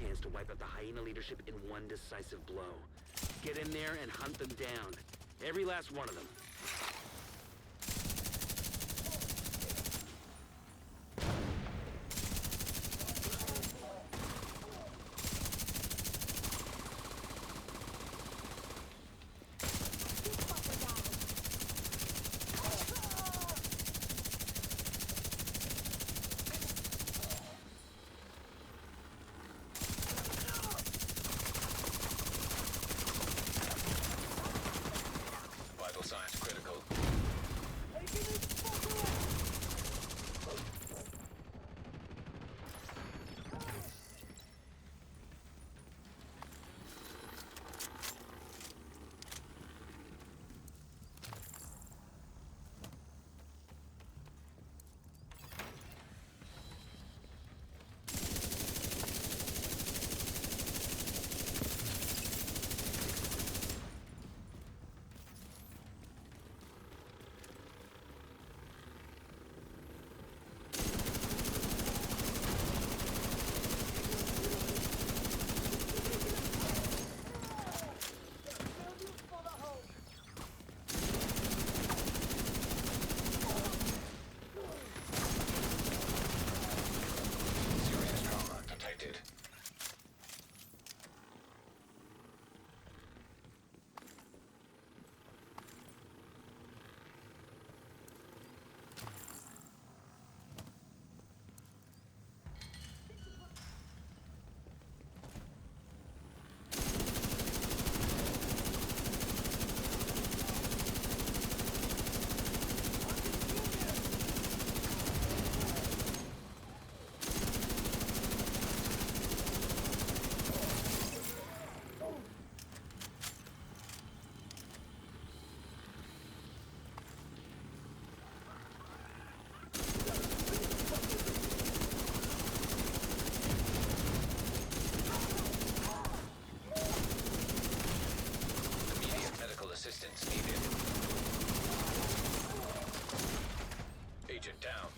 chance to wipe out the hyena leadership in one decisive blow. Get in there and hunt them down. Every last one of them. Vital signs critical. Serious trauma detected. Immediate medical assistance needed. Agent down.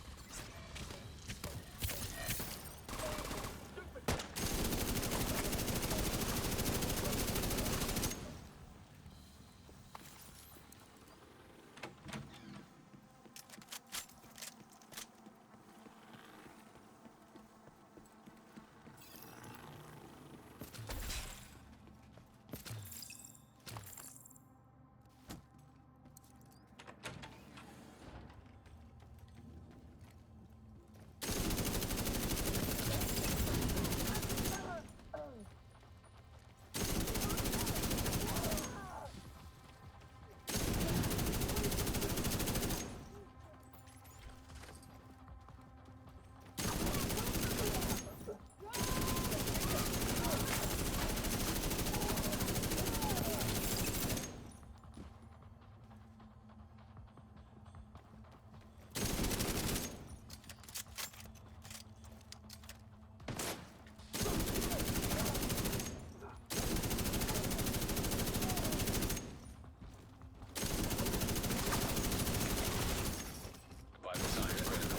Vital signs critical.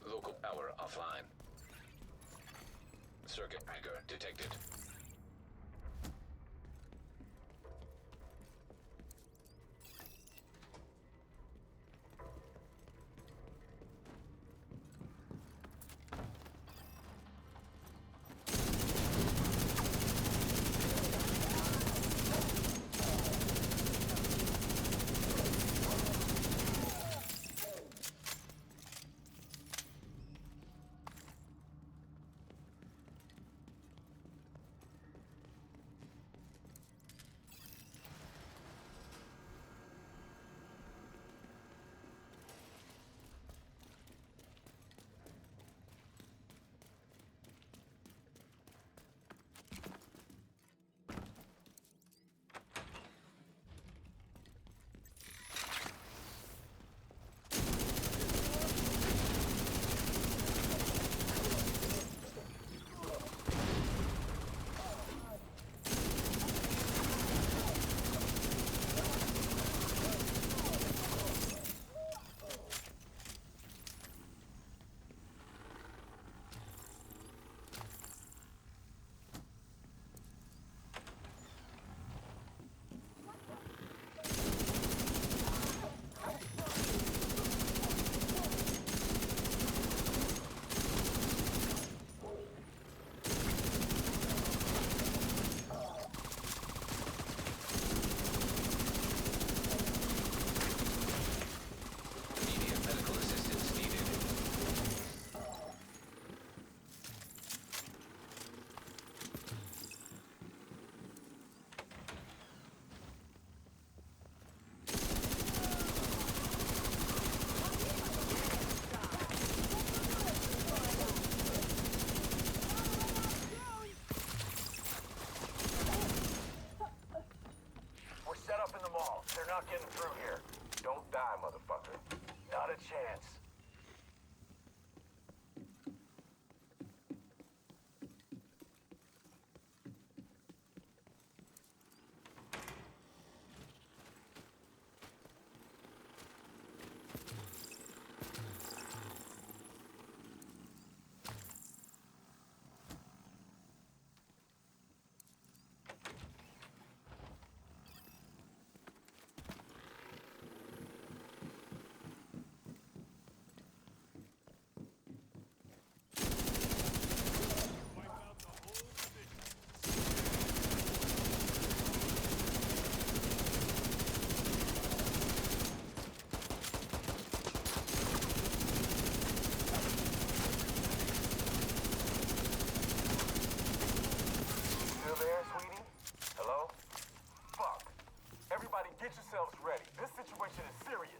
Local power offline. Circuit breaker detected. not getting through here. Don't die, motherfucker. Not a chance. Still there, sweetie? Hello? Fuck. Everybody get yourselves ready. This situation is serious.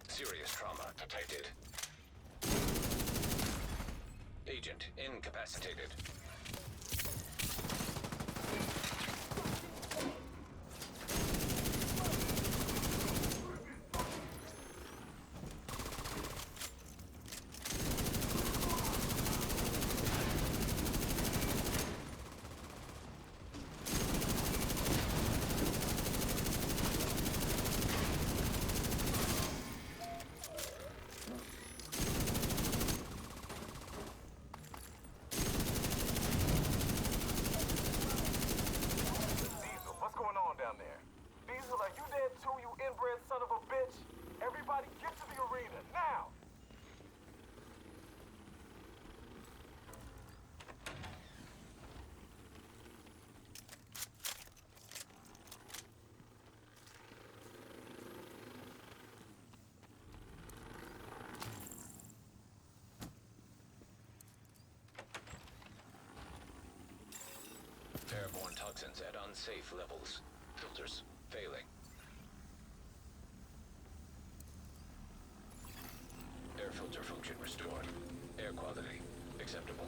Serious trauma detected. Agent incapacitated. Diesel, what's going on down there? Diesel, are you dead too, you inbred son of a bitch? Everybody get to the arena, now! Airborne toxins at unsafe levels. Filters failing. Air filter function restored. Air quality acceptable.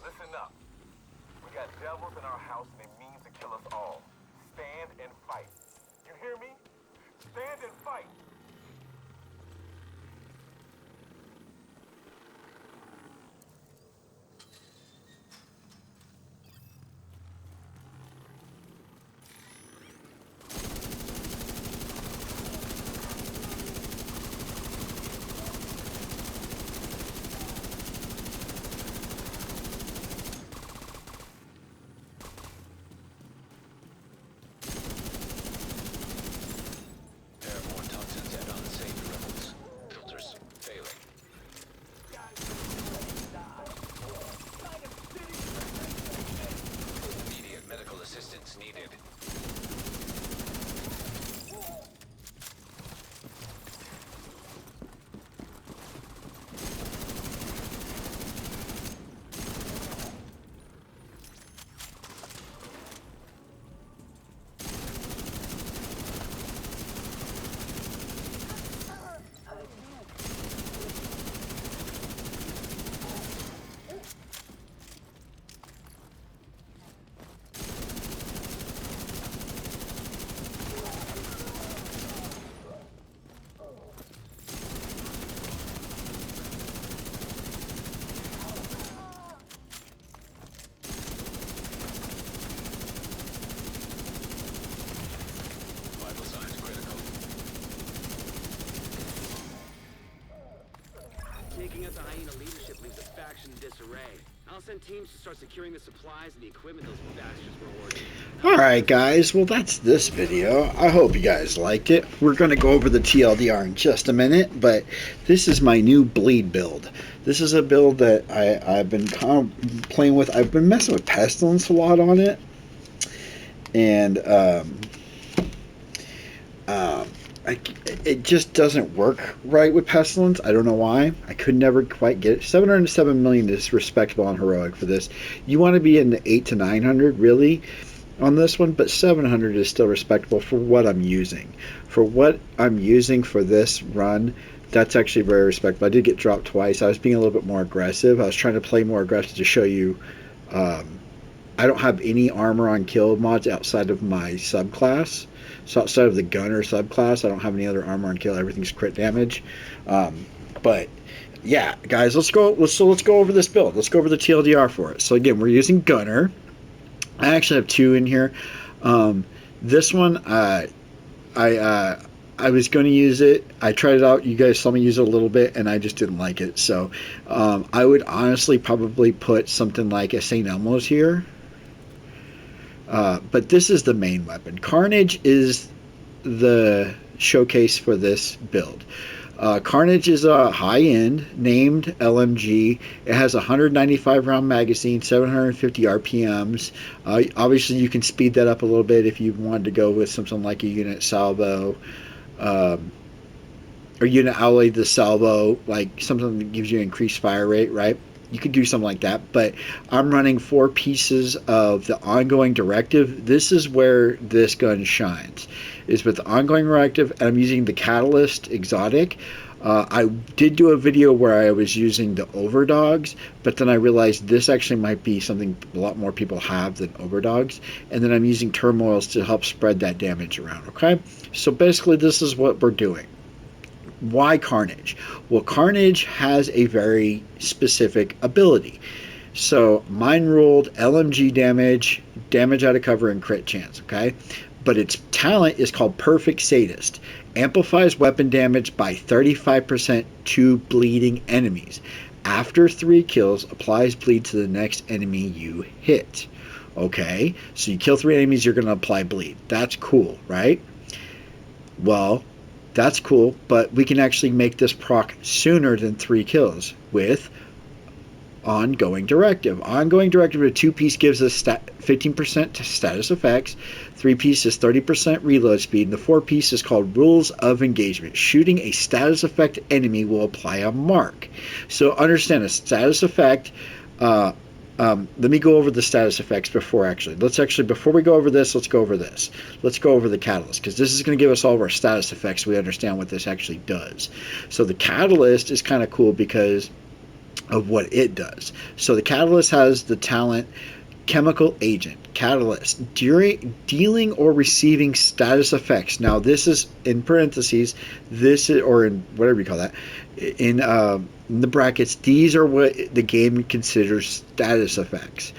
Listen up. We got devils in our house and they mean to kill us all. Stand and fight. You hear me? Stand and fight. the hyena leadership leaves the faction in disarray. I'll send teams to start securing the supplies and the equipment those bastards were hoarding. Alright guys, well that's this video. I hope you guys liked it. We're going to go over the TLDR in just a minute, but this is my new bleed build. This is a build that I've been kind of playing with. I've been messing with Pestilence a lot on it. And it just doesn't work right with Pestilence. I don't know why. I could never quite get it. 707 million is respectable on Heroic for this. You want to be in the 8 to 900 really on this one, but 700 is still respectable for what I'm using. For what I'm using for this run, that's actually very respectable. I did get dropped twice. I was being a little bit more aggressive. I was trying to play more aggressive to show you. I don't have any armor on kill mods outside of my subclass. So outside of the gunner subclass, I don't have any other armor on kill. Everything's crit damage. But yeah, guys, let's go over this build. Let's go over the TLDR for it. So again, we're using gunner. I actually have two in here. This one, I was going to use it. I tried it out. You guys saw me use it a little bit, and I just didn't like it. So I would honestly probably put something like a St. Elmo's here. But this is the main weapon. Carnage is the showcase for this build. Carnage is a high-end named LMG. It has a 195 round magazine, 750 RPMs. Obviously, you can speed that up a little bit if you wanted to go with something like a unit salvo, or unit alloy the salvo, like something that gives you increased fire rate, right? You could do something like that, but I'm running 4 pieces of the ongoing directive. This is where this gun shines, is with the ongoing directive, and I'm using the Catalyst exotic. I did do a video where I was using the overdogs, but then I realized this actually might be something a lot more people have than overdogs, and then I'm using turmoils to help spread that damage around. Okay, so basically this is what we're doing. Why Carnage? Well, Carnage has a very specific ability. So mine ruled LMG damage, damage out of cover, and crit chance, okay? But its talent is called Perfect Sadist. Amplifies weapon damage by 35% to bleeding enemies. After 3 kills, applies bleed to the next enemy you hit. Okay? So you kill 3 enemies, you're going to apply bleed. That's cool, right? Well, that's cool, but we can actually make this proc sooner than 3 kills with ongoing directive. Ongoing directive with 2-piece gives us 15% to status effects. 3-piece is 30% reload speed. And the 4-piece is called Rules of Engagement. Shooting a status effect enemy will apply a mark. So understand a status effect. Let me go over the status effects before before we go over this, let's go over this. Let's go over the Catalyst, because this is going to give us all of our status effects so we understand what this actually does. So the Catalyst is kind of cool because of what it does. So the Catalyst has the talent Chemical Agent. Catalyst, dealing or receiving status effects. Now this is in parentheses, this is, or in whatever you call that, in the brackets, these are what the game considers status effects: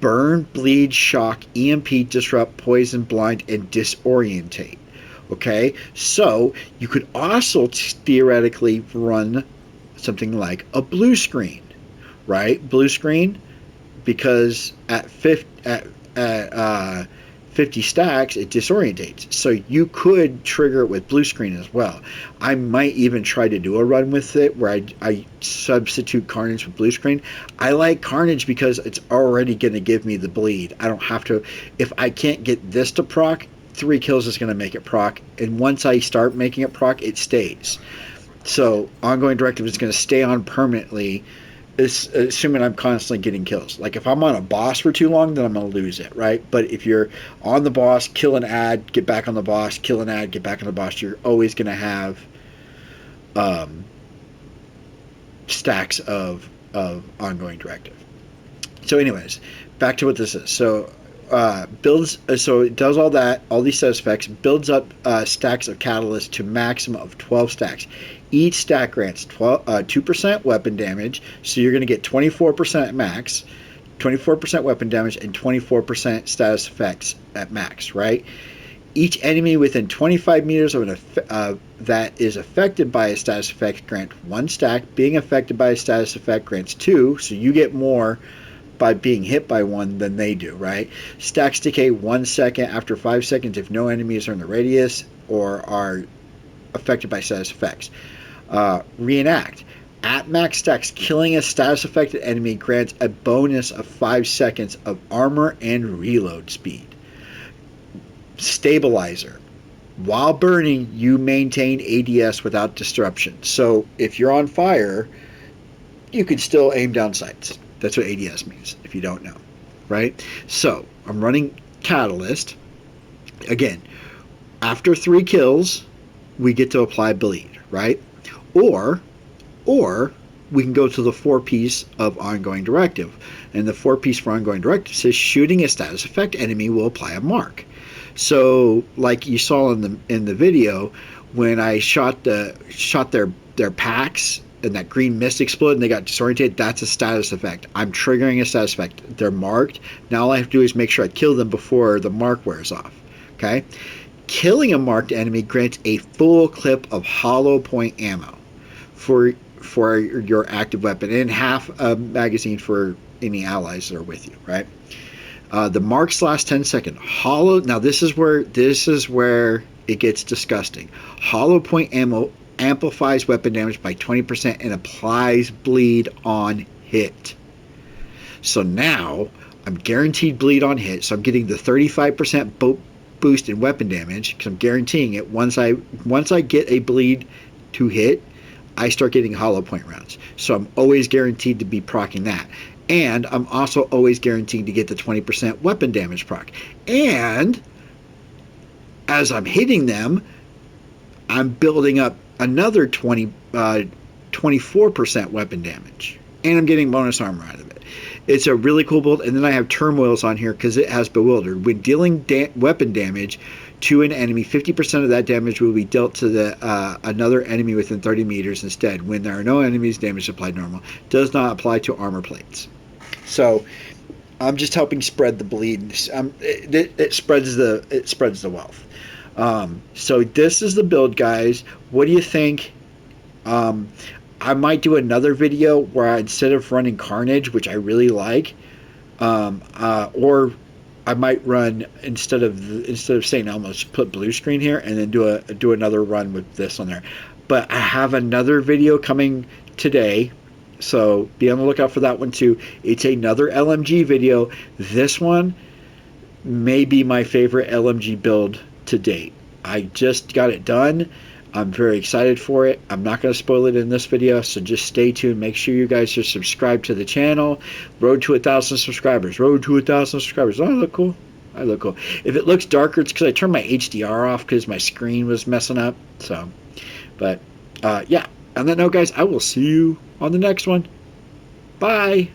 burn, bleed, shock, EMP, disrupt, poison, blind, and disorientate. Okay, so you could also theoretically run something like a blue screen, right? Blue screen, because at 50 stacks, it disorientates. So you could trigger it with blue screen as well. I might even try to do a run with it where I substitute Carnage with blue screen. I like Carnage because it's already going to give me the bleed. I don't have to, if I can't get this to proc, 3 kills is going to make it proc. And once I start making it proc, it stays. So ongoing directive is going to stay on permanently, assuming I'm constantly getting kills. Like if I'm on a boss for too long, then I'm going to lose it, right? But if you're on the boss, kill an ad, get back on the boss, kill an ad, get back on the boss, you're always going to have stacks of ongoing directive. So anyways, back to what this is. So builds, so it does all that, all these status effects, builds up stacks of Catalyst to maximum of 12 stacks. Each stack grants 2% weapon damage, so you're going to get 24% at max, 24% weapon damage, and 24% status effects at max, right? Each enemy within 25 meters of that is affected by a status effect grant 1 stack. Being affected by a status effect grants 2, so you get more by being hit by one than they do, right? Stacks decay 1 second after 5 seconds if no enemies are in the radius or are affected by status effects. Reenact. At max stacks, killing a status affected enemy grants a bonus of 5 seconds of armor and reload speed. Stabilizer. While burning, you maintain ADS without disruption. So if you're on fire, you can still aim down sights. That's what ADS means, if you don't know, right? So I'm running Catalyst. Again, after 3 kills, we get to apply bleed, right? Or we can go to the 4-piece of ongoing directive. And the 4-piece for ongoing directive says shooting a status effect enemy will apply a mark. So like you saw in the video, when I shot their packs and that green mist exploded and they got disoriented, that's a status effect. I'm triggering a status effect. They're marked. Now all I have to do is make sure I kill them before the mark wears off. Okay? Killing a marked enemy grants a full clip of hollow point ammo for your active weapon and half a magazine for any allies that are with you, right? The marks last 10 seconds. Hollow. Now this is where it gets disgusting. Hollow point ammo amplifies weapon damage by 20% and applies bleed on hit. So now I'm guaranteed bleed on hit. So I'm getting the 35% boost in weapon damage because I'm guaranteeing it. Once I get a bleed to hit, I start getting hollow point rounds. So I'm always guaranteed to be proccing that. And I'm also always guaranteed to get the 20% weapon damage proc. And as I'm hitting them, I'm building up another 24% weapon damage. And I'm getting bonus armor out of it. It's a really cool build. And then I have Turmoils on here because it has Bewildered. When dealing weapon damage to an enemy, 50% of that damage will be dealt to another enemy within 30 meters instead. When there are no enemies, damage applied normal. Does not apply to armor plates. So I'm just helping spread the bleed. It spreads the wealth. So this is the build, guys. What do you think? I might do another video where instead of running Carnage, which I really like, or I might run instead of St. Elmo's, put blue screen here and then do another run with this on there. But I have another video coming today, so be on the lookout for that one too. It's another LMG video. This one may be my favorite LMG build to date. I just got it done. I'm very excited for it. I'm not going to spoil it in this video, so just stay tuned. Make sure you guys are subscribed to the channel. Road to 1,000 subscribers. Road to 1,000 subscribers. Oh, I look cool. I look cool. If it looks darker, it's because I turned my HDR off because my screen was messing up. So, but yeah. On that note, guys, I will see you on the next one. Bye.